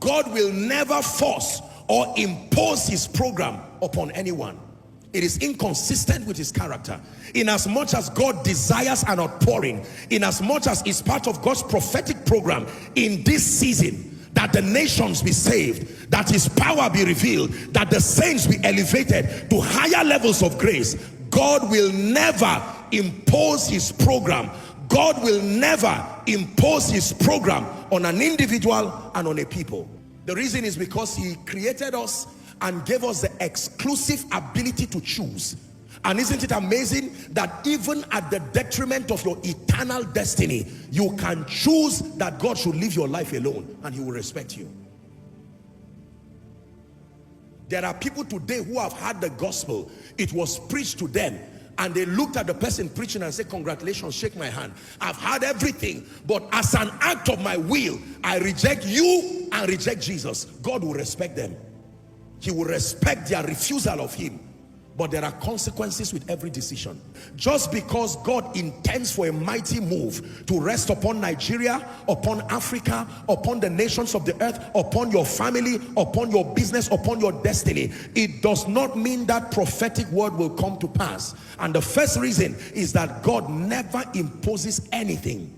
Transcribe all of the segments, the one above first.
God will never force or impose his program upon anyone. It is inconsistent with his character. In as much as God desires an outpouring, in as much as it's part of God's prophetic program in this season, that the nations be saved, that his power be revealed, that the saints be elevated to higher levels of grace, God will never impose his program. God will never impose his program on an individual and on a people. The reason is because he created us and gave us the exclusive ability to choose. And isn't it amazing that even at the detriment of your eternal destiny, you can choose that God should live your life alone and he will respect you. There are people today who have heard the gospel. It was preached to them and they looked at the person preaching and said, congratulations, shake my hand. I've heard everything, but as an act of my will, I reject you and reject Jesus. God will respect them. He will respect their refusal of him. But there are consequences with every decision. Just because God intends for a mighty move to rest upon Nigeria, upon Africa, upon the nations of the earth, upon your family, upon your business, upon your destiny, it does not mean that prophetic word will come to pass. And the first reason is that God never imposes anything.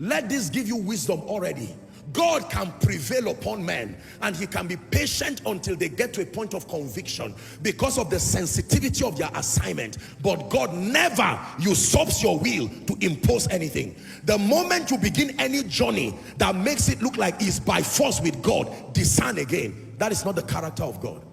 Let this give you wisdom already. God can prevail upon men and he can be patient until they get to a point of conviction because of the sensitivity of their assignment. But God never usurps your will to impose anything. The moment you begin any journey that makes it look like it's by force with God, discern again. That is not the character of God.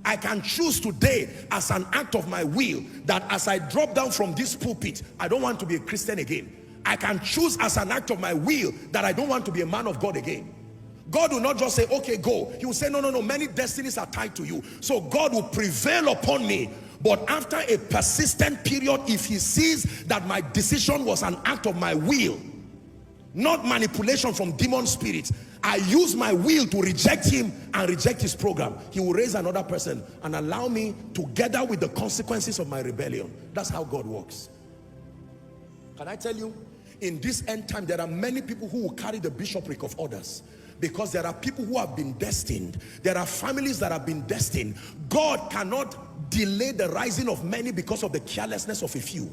I can choose today as an act of my will that as I drop down from this pulpit, I don't want to be a Christian again. I can choose as an act of my will that I don't want to be a man of God again. God will not just say, okay, go. He will say, no, no, no, many destinies are tied to you. So God will prevail upon me. But after a persistent period, if he sees that my decision was an act of my will, not manipulation from demon spirits, I use my will to reject him and reject his program, he will raise another person and allow me, together with the consequences of my rebellion. That's how God works. Can I tell you? In this end time, there are many people who will carry the bishopric of others because there are people who have been destined. There are families that have been destined. God cannot delay the rising of many because of the carelessness of a few.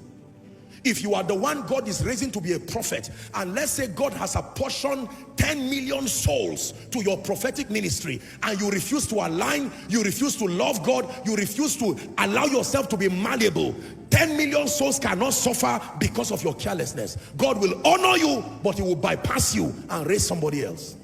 If you are the one God is raising to be a prophet, and let's say God has apportioned 10 million souls to your prophetic ministry, and you refuse to align, you refuse to love God, you refuse to allow yourself to be malleable, 10 million souls cannot suffer because of your carelessness. God will honor you, but he will bypass you and raise somebody else.